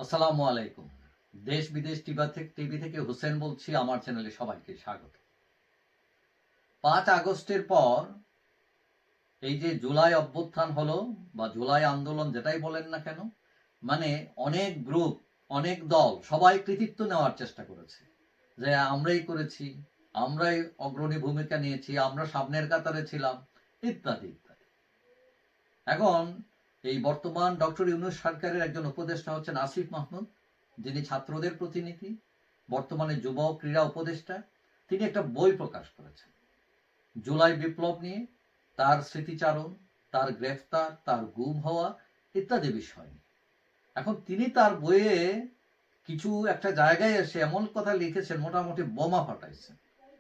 আসসালামু আলাইকুম। দেশ বিদেশ টিভি থেকে হুসেন বলছি। আমার চ্যানেলে সবাইকে স্বাগত। 5 আগস্টের পর এই যে জুলাই অভ্যুত্থান হলো বা জুলাই আন্দোলন যেটাই বলেন না কেন, মানে অনেক গ্রুপ, অনেক দল সবাই কৃতিত্ব নেওয়ার চেষ্টা করেছে যে আমরাই করেছি, আমরাই অগ্রণী ভূমিকা নিয়েছি, আমরা সামনের কাতারে ছিলাম, ইত্যাদি ইত্যাদি। এখন এই বর্তমান ডক্টর ইউনূস সরকারের একজন উপদেষ্টা হচ্ছেন আসিফ মাহমুদ, যিনি ছাত্রদের প্রতিনিধি, বর্তমানে যুব ক্রীড়া উপদেষ্টা। তিনি একটা বই প্রকাশ করেছেন জুলাই বিপ্লব নিয়ে, তার স্মৃতিচারণ, তার গ্রেফতার, তার গুম হওয়া ইত্যাদি বিষয় নিয়ে। এখন তিনি তার বইয়ে কিছু একটা জায়গায় এসে এমন কথা লিখেছেন, মোটামুটি বোমা ফাটাইছেন।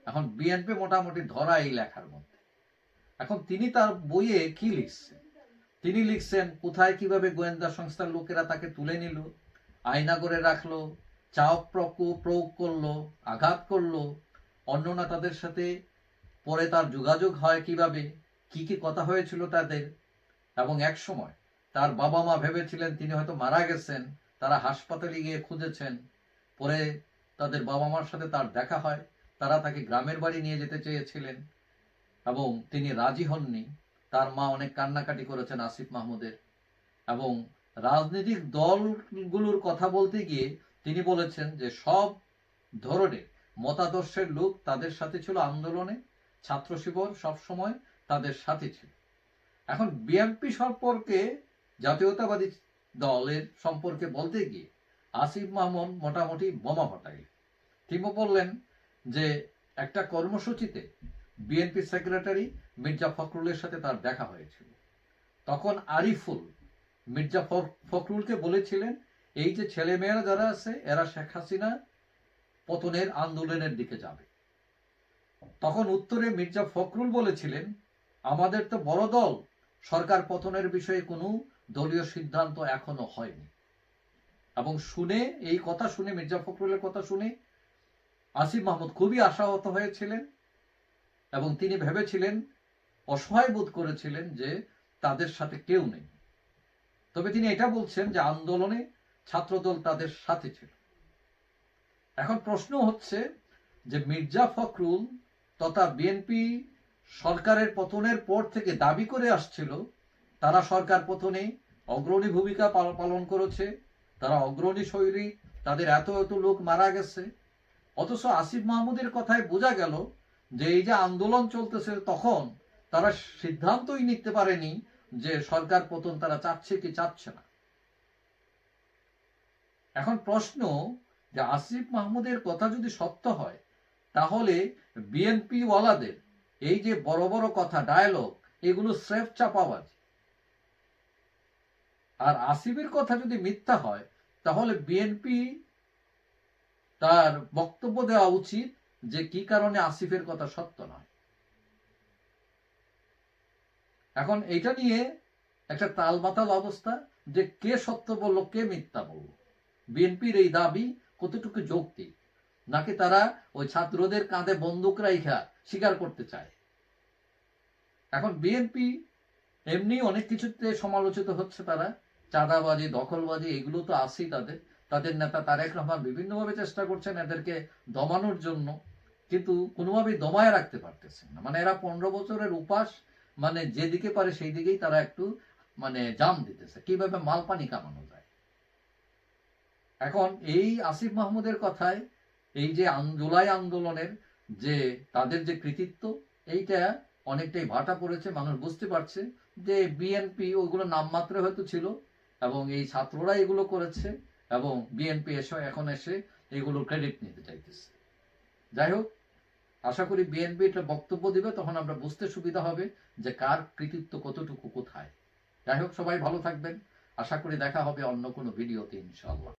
এখন বিএনপি মোটামুটি ধরা এই লেখার মধ্যে। এখন তিনি তার বইয়ে কি লিখছেন? তিনি লিখছেন কোথায় কিভাবে গোয়েন্দা সংস্থার লোকেরা তাকে তুলে নিল, আয়না করে রাখলো, চাপ প্রয়োগ করলো, আঘাত করলো, অন্য নেতাদের সাথে পরে তার যোগাযোগ হয় কিভাবে, কি কি কথা হয়েছিল তাদের। এবং এক সময় তার বাবা মা ভেবেছিলেন তিনি হয়তো মারা গেছেন, তারা হাসপাতালে গিয়ে খুঁজেছেন, পরে তাদের বাবা মার সাথে তার দেখা হয়, তারা তাকে গ্রামের বাড়ি নিয়ে যেতে চেয়েছিলেন এবং তিনি রাজি হননি। তার মা অনেক কান্নাকাটি করেছেন আসিফ মাহমুদের। এবং রাজনৈতিক দলগুলোর কথা বলতে গিয়ে তিনি বলেছেন যে সব ধরনের মতাদর্শের লোক তাদের সাথে ছিল আন্দোলনে, ছাত্র শিবির সবসময় তাদের সাথে ছিল। এখন বিএনপি সম্পর্কে, জাতীয়তাবাদী দলের সম্পর্কে বলতে গিয়ে আসিফ মাহমুদ মোটামুটি বোমা ফাটাইলেন। তিনি বললেন যে একটা কর্মসূচিতে বিএনপি সেক্রেটারি মির্জা ফখরুলের সাথে তার দেখা হয়েছিল। তখন আরিফুল মির্জা ফখরুলকে বলেছিলেন এই যে ছেলেমেয়েরা যারা আছে এরা শেখ হাসিনা পতনের আন্দোলনের দিকে যাবে। তখন উত্তরে মির্জা ফখরুল বলেছিলেন আমাদের তো বড় দল, সরকার পতনের বিষয়ে কোনো দলীয় সিদ্ধান্ত এখনো হয়নি। এবং শুনে, এই কথা শুনে, মির্জা ফখরুলের কথা শুনে আসিফ মাহমুদ খুবই আশাহত হয়েছিলেন এবং তিনি ভেবেছিলেন, অসহায় বোধ করেছিলেন যে তাদের সাথে কেউ নেই। তবে তিনি এটা বলছেন যে আন্দোলনে ছাত্রদল তাদের সাথে ছিল। এখন প্রশ্ন হচ্ছে যে মির্জা ফখরুল তথা বিএনপি সরকারের পতনের পর থেকে দাবি করে আসছিল তারা সরকার পতনে অগ্রণী ভূমিকা পালন করেছে, তারা অগ্রণী শৈলী, তাদের এত এত লোক মারা গেছে। অথচ আসিফ মাহমুদের কথায় বোঝা গেল যে এই যে আন্দোলন চলতেছে তখন তারা সিদ্ধান্তই নিতে পারেনি যে সরকার পতন তারা চাচ্ছে কি চাচ্ছে না। এখন প্রশ্ন যে আসিফ মাহমুদের কথা যদি সত্য হয় তাহলে বিএনপি ওয়ালাদের এই যে বড় বড় কথা, ডায়ালগ, এগুলো স্রেফ চাপাবাজি। আর আসিফের কথা যদি মিথ্যা হয় তাহলে বিএনপি তার বক্তব্য দেওয়া উচিত যে কি কারণে আসিফের কথা সত্য নয়। এখন এটা নিয়ে একটা তালবাতাল অবস্থা যে কে সত্য বলল, কে মিথ্যা বলল। বিএনপির এই দাবি কতটুকু যৌক্তিক, নাকি তারা ওই ছাত্রদের কাঁধে বন্দুক রাইখা স্বীকার করতে চায়। এখন বিএনপি এমনি অনেক কিছুতে সমালোচিত হচ্ছে, তারা চাঁদাবাজি, দখলবাজি, এগুলো তো আছেই। তাদের নেতা তারেক রহমান বিভিন্নভাবে চেষ্টা করছেন এদেরকে দমানোর জন্য, কিন্তু কোনোভাবেই দমায় রাখতে পারতেছেন না। মানে এরা 15 বছরের উপাস, মানে যেদিকে পারে সেই দিকেই তারা একটু জাম দিতেছে কিভাবে মাল পানি কামানো যায়। এখন এই আসিফ মাহমুদের কথায় এই যে জুলাই আন্দোলনের যে তাদের যে কৃতিত্ব, এইটা অনেকটাই ভাটা পড়েছে। মানুষ বুঝতে পারছে যে বিএনপি ওইগুলো নামমাত্র হয়তো ছিল এবং এই ছাত্ররা এগুলো করেছে এবং বিএনপি এখন এসে এগুলোর ক্রেডিট নিতে চাইতেছে। যাই হোক, আশা করি বিএনপি এটা বক্তব্য দিবে, তখন আমরা বুঝতে সুবিধা হবে যে কার কৃতিত্ব কতটুকু কোথায়। যাই হোক, সবাই ভালো থাকবেন। আশা করি দেখা হবে অন্য কোনো ভিডিওতে ইনশাআল্লাহ।